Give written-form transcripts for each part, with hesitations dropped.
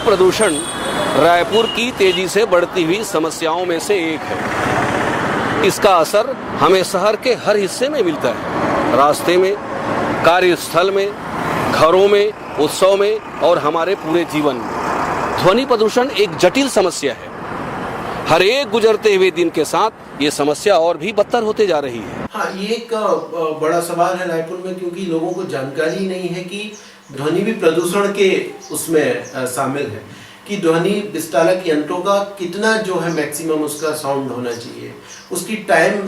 प्रदूषण रायपुर की तेजी से बढ़ती हुई समस्याओं में से एक है। इसका असर हमें शहर के हर हिस्से में मिलता है, रास्ते में, कार्यस्थल में, घरों में, उत्सव में और हमारे पूरे जीवन में। ध्वनि प्रदूषण एक जटिल समस्या है। हर एक गुजरते हुए दिन के साथ ये समस्या और भी बदतर होते जा रही है। हाँ, ये एक बड़ा सवाल है रायपुर में, क्योंकि लोगों को जानकारी नहीं है कि ध्वनि भी प्रदूषण के उसमें शामिल है, कि ध्वनि विस्तारक यंत्रों का कितना जो है मैक्सिमम उसका साउंड होना चाहिए, उसकी टाइम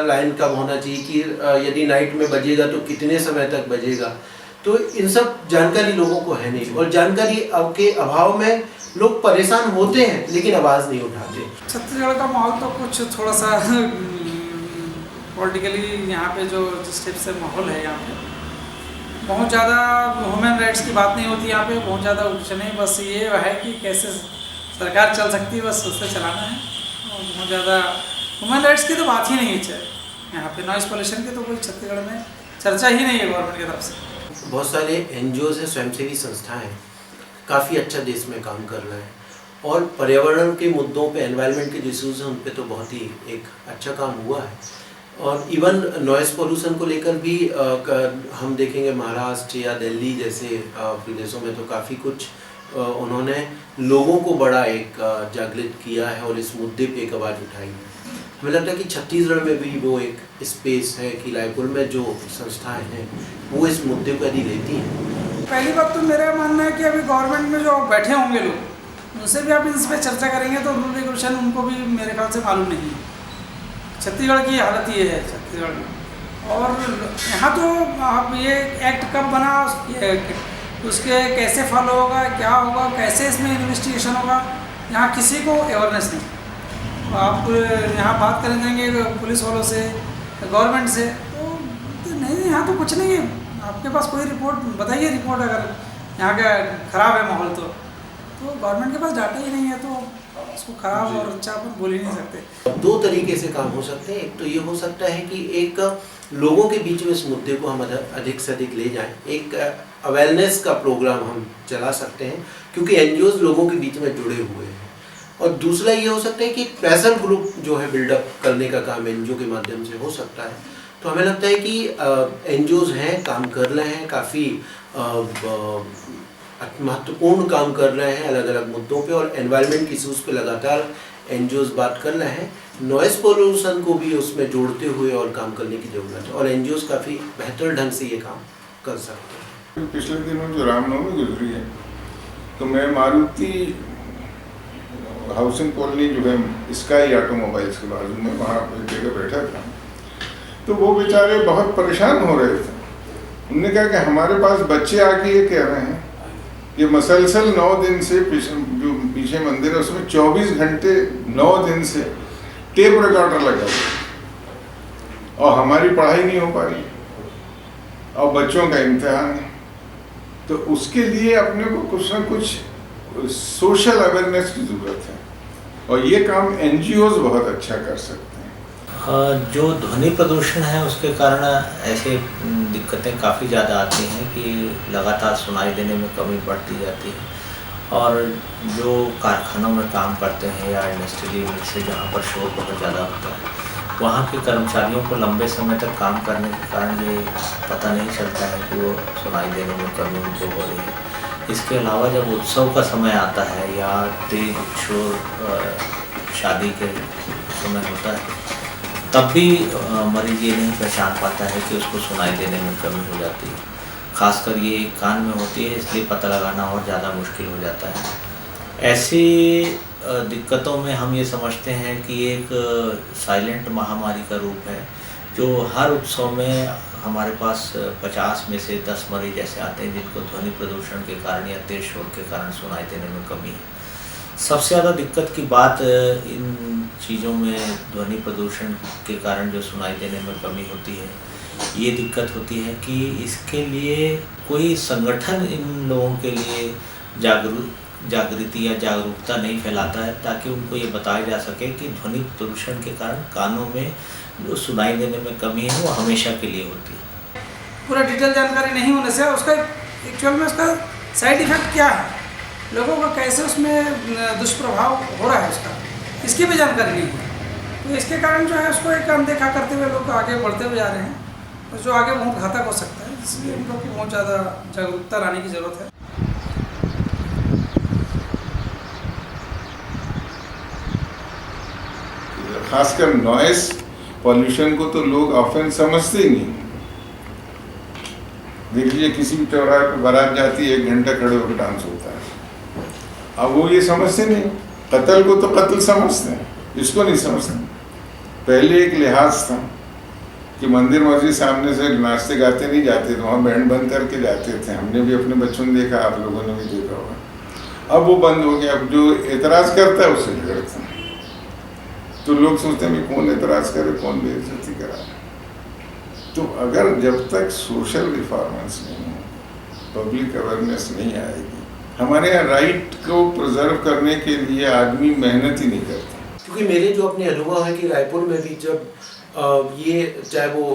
लाइन कब होना चाहिए, कि यदि नाइट में बजेगा तो कितने समय तक बजेगा। तो इन सब जानकारी लोगों को है नहीं, और जानकारी के अभाव में लोग परेशान होते हैं लेकिन आवाज़ नहीं उठाते। छत्तीसगढ़ का माहौल तो कुछ थोड़ा सा पॉलिटिकली यहाँ पे जो जिस टाइप से माहौल है, यहाँ पे बहुत ज़्यादा ह्यूमन राइट्स की बात नहीं होती यहाँ पे, बहुत ज़्यादा कुछ नहीं, बस ये है कि कैसे सरकार चल सकती है, बस उससे चलाना है। और बहुत ज़्यादा ह्यूमन राइट्स की तो बात ही नहीं है यहाँ पे। नॉइस पॉल्यूशन की तो कोई छत्तीसगढ़ में चर्चा ही नहीं है गवर्नमेंट की तरफ से। बहुत सारे NGOs हैं, स्वयंसेवी संस्थाएं हैं, काफ़ी अच्छा देश में काम कर रहे हैं, और पर्यावरण के मुद्दों पे, एनवायरनमेंट के इश्यूज हैं, उन पे तो बहुत ही एक अच्छा काम हुआ है। और इवन नॉइस पोल्यूशन को लेकर भी हम देखेंगे महाराष्ट्र या दिल्ली जैसे प्रदेशों में तो काफ़ी कुछ उन्होंने लोगों को बड़ा एक जागृत किया है और इस मुद्दे पे एक आवाज़ उठाई है। हमें लगता है कि छत्तीसगढ़ में भी वो एक स्पेस है कि रायपुर में जो संस्थाएं हैं वो इस मुद्दे को यदि लेती हैं। पहली बात तो मेरा मानना है कि अभी गवर्नमेंट में जो बैठे होंगे लोग, उनसे भी आप इस पर चर्चा करेंगे तो रूल रेगुलेशन उनको भी मेरे ख्याल से मालूम नहीं है। छत्तीसगढ़ की हालत ये है छत्तीसगढ़ में। और यहाँ तो आप ये एक्ट कब बना, उसके कैसे फॉलो होगा, क्या होगा, कैसे इसमें इन्वेस्टिगेशन होगा, यहाँ किसी को अवेयरनेस नहीं। आप यहाँ बात करने जाएंगे पुलिस वालों से, गवर्नमेंट से, तो नहीं, यहाँ तो कुछ नहीं है। आपके पास कोई रिपोर्ट बताइए, रिपोर्ट अगर यहाँ का ख़राब है माहौल तो गवर्नमेंट के पास डाटा ही नहीं है, तो उसको खराब और अच्छा अपन बोल ही नहीं सकते। दो तरीके से काम हो सकते हैं। एक तो ये हो सकता है कि एक लोगों के बीच में इस मुद्दे को हम अधिक से अधिक ले जाएं, एक अवेयरनेस का प्रोग्राम हम चला सकते हैं, क्योंकि NGOs लोगों के बीच में जुड़े हुए हैं। और दूसरा ये हो सकता है कि प्रेशर ग्रुप जो है बिल्डअप करने का काम NGO के माध्यम से हो सकता है। तो हमें लगता है कि NGOs हैं, काम कर रहे हैं, काफ़ी महत्वपूर्ण काम कर रहे हैं अलग अलग मुद्दों पे, और एनवायरनमेंट इश्यूज पे लगातार NGOs बात कर रहे हैं। नॉइस पोल्यूशन को भी उसमें जोड़ते हुए और काम करने की ज़रूरत है, और NGOs काफ़ी बेहतर ढंग से ये काम कर सकते हैं। पिछले दिनों जो रामनवमी गुजरी है, तो मैं मारुति हाउसिंग कॉलोनी जो है स्काई ऑटोमोबाइल्स के बाजू में वहाँ एक जगह बैठा था, तो वो बेचारे बहुत परेशान हो रहे थे। उन्होंने कहा कि हमारे पास बच्चे आके ये कह रहे हैं ये मसलसल 9 दिन से जो पीछे मंदिर है उसमें 24 घंटे 9 दिन से टेप रिकॉर्डर लगा हुआ, और हमारी पढ़ाई नहीं हो पा रही और बच्चों का इम्तिहान है। तो उसके लिए अपने को कुछ ना कुछ सोशल अवेयरनेस की ज़रूरत है, और ये काम NGOs बहुत अच्छा कर सकते हैं। जो ध्वनि प्रदूषण है उसके कारण ऐसे दिक्कतें काफ़ी ज़्यादा आती हैं कि लगातार सुनाई देने में कमी बढ़ती जाती है, और जो कारखानों में काम करते हैं या इंडस्ट्रियल यूनिट से जहाँ पर शोर बहुत ज़्यादा होता है, वहाँ के कर्मचारियों को लंबे समय तक काम करने के कारण ये पता नहीं चलता है कि वो सुनाई देने में कमी उनको हो रही है। इसके अलावा जब उत्सव का समय आता है या तेज शोर शादी के समय होता है, तब भी मरीज ये नहीं पहचान पाता है कि उसको सुनाई देने में कमी हो जाती है। खासकर ये कान में होती है, इसलिए पता लगाना और ज़्यादा मुश्किल हो जाता है। ऐसी दिक्कतों में हम ये समझते हैं कि एक साइलेंट महामारी का रूप है, जो हर उत्सव में हमारे पास 50 में से 10 मरीज ऐसे आते हैं जिनको ध्वनि प्रदूषण के कारण या तेज शोर के कारण सुनाई देने में कमी है। सबसे ज़्यादा दिक्कत की बात इन चीज़ों में ध्वनि प्रदूषण के कारण जो सुनाई देने में कमी होती है, ये दिक्कत होती है कि इसके लिए कोई संगठन इन लोगों के लिए जागृति या जागरूकता नहीं फैलाता है, ताकि उनको ये बताया जा सके कि ध्वनि प्रदूषण के कारण कानों में जो सुनाई देने में कमी है वो हमेशा के लिए होती है। पूरा डिटेल जानकारी नहीं होने से उसका एक्चुअल में उसका साइड इफ़ेक्ट क्या है लोगों का कैसे उसमें दुष्प्रभाव हो रहा है उसका, इसकी भी जानकारी नहीं है। तो इसके कारण जो है उसको एक अनदेखा करते हुए लोग आगे बढ़ते हुए जा रहे हैं, और जो आगे बहुत घातक हो सकता है, इसलिए हम लोग को बहुत ज़्यादा जागरूकता लाने की ज़रूरत है। खासकर नॉइस पॉल्यूशन को तो लोग ऑफेंस समझते ही नहीं। देख लीजिए किसी भी चौराहे पर बारात जाती है, 1 घंटा खड़े होकर डांस होता है। अब वो ये समझते नहीं, कत्ल को तो कत्ल समझते हैं, इसको नहीं समझते। पहले एक लिहाज था कि मंदिर मस्जिद सामने से नाचते गाते नहीं जाते थे, वहाँ बैंड बंद करके जाते थे। हमने भी अपने बच्चों ने देखा, आप लोगों ने भी देखा होगा। अब वो बंद हो गया। अब जो एतराज़ करता है उससे झगड़ते हैं। तो लोग सोचते हैं कौन एतराज़ करे, कौन बेइज्जती करा। तो अगर जब तक सोशल रिफॉर्मेंस नहीं हो, पब्लिक अवेयरनेस नहीं आएगी, हमारे यहाँ राइट को प्रिजर्व करने के लिए आदमी मेहनत ही नहीं करता। क्योंकि मेरे जो अपने अनुभव है कि रायपुर में भी जब ये चाहे वो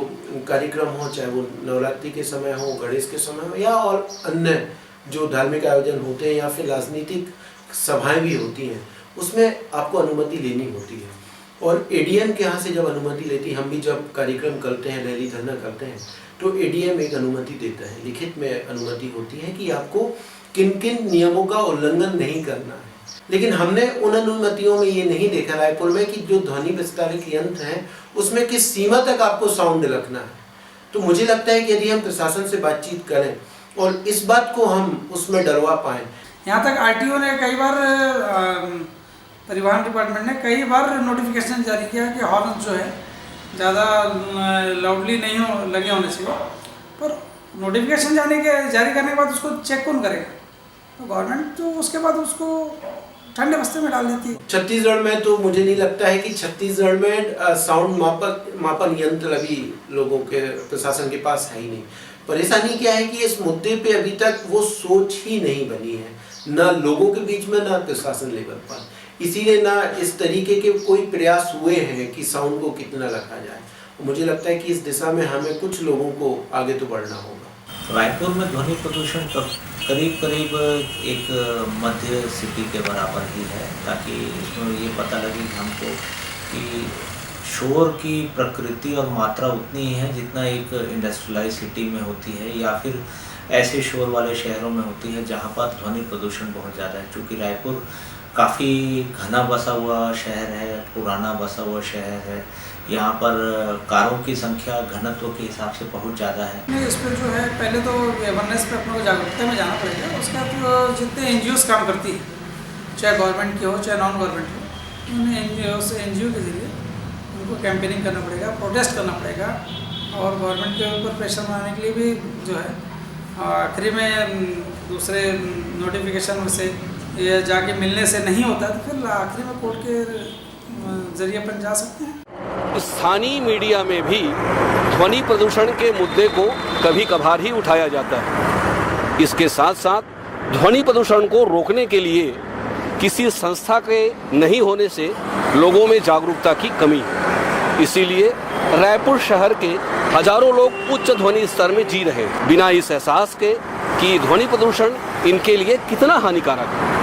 कार्यक्रम हो, चाहे वो नवरात्रि के समय हो, गणेश के समय हो, या और अन्य जो धार्मिक आयोजन होते हैं या फिर राजनीतिक सभाएं भी होती हैं, उसमें आपको अनुमति लेनी होती है। और एडीएम के यहाँ से जब अनुमति लेती, हम भी जब कार्यक्रम करते हैं, रैली धरना करते हैं, तो एडीएम एक अनुमति देता है, लिखित में अनुमति होती है कि आपको किन किन नियमों का उल्लंघन नहीं करना है। लेकिन हमने उन अनुमतियों में ये नहीं देखा रायपुर में कि जो ध्वनि विस्तारक यंत्र हैं उसमें किस सीमा तक आपको साउंड रखना है। तो मुझे लगता है कि यदि हम प्रशासन से बातचीत करें और इस बात को हम उसमें डरवा पाएँ। यहाँ तक आरटीओ ने कई बार, परिवहन डिपार्टमेंट ने कई बार नोटिफिकेशन जारी किया कि हॉर्न जो है ज़्यादा लाउडली नहीं लगे होने चाहिए, पर नोटिफिकेशन जारी करने के बाद उसको चेक कौन करेगा? तो गवर्नमेंट तो उसके बाद उसको ठंडे बस्ते में डाल देती है। छत्तीसगढ़ में तो मुझे नहीं लगता है कि छत्तीसगढ़ में साउंड मापन यंत्र अभी लोगों के प्रशासन के पास है ही नहीं। परेशानी क्या है कि इस मुद्दे पे अभी तक वो सोच ही नहीं बनी है, ना लोगों के बीच में, ना प्रशासन लेवल पर। इसीलिए ना इस तरीके के कोई प्रयास हुए हैं कि साउंड को कितना रखा जाए। मुझे लगता है कि इस दिशा में हमें कुछ लोगों को आगे तो बढ़ना होगा। रायपुर में ध्वनि प्रदूषण करीब एक मध्य सिटी के बराबर ही है, ताकि इसमें ये पता लगे कि हमको कि शोर की प्रकृति और मात्रा उतनी ही है जितना एक इंडस्ट्रियलाइज सिटी में होती है या फिर ऐसे शोर वाले शहरों में होती है जहाँ पर ध्वनि प्रदूषण बहुत ज़्यादा है। क्योंकि रायपुर काफ़ी घना बसा हुआ शहर है, पुराना बसा हुआ शहर है, यहाँ पर कारों की संख्या घनत्व के हिसाब से बहुत ज़्यादा है। नहीं, इस पर जो है पहले तो अवेयरनेस पे अपने को जागरूकता में जाना पड़ेगा। उसके बाद जितने एनजीओस काम करती है, चाहे गवर्नमेंट की हो चाहे नॉन गवर्नमेंट हो, उन एनजीओ के जरिए उनको कैंपेनिंग करना पड़ेगा, प्रोटेस्ट करना पड़ेगा, और गवर्नमेंट के ऊपर प्रेशर बनाने के लिए भी जो है आखिरी में दूसरे नोटिफिकेशन में से ये जाके मिलने से नहीं होता तो फिर आखिरी में कोर्ट के जरिए अपन जा सकते हैं। स्थानीय मीडिया में भी ध्वनि प्रदूषण के मुद्दे को कभी कभार ही उठाया जाता है। इसके साथ साथ ध्वनि प्रदूषण को रोकने के लिए किसी संस्था के नहीं होने से लोगों में जागरूकता की कमी है। इसीलिए रायपुर शहर के हजारों लोग उच्च ध्वनि स्तर में जी रहे हैं, बिना इस एहसास के कि ध्वनि प्रदूषण इनके लिए कितना हानिकारक है।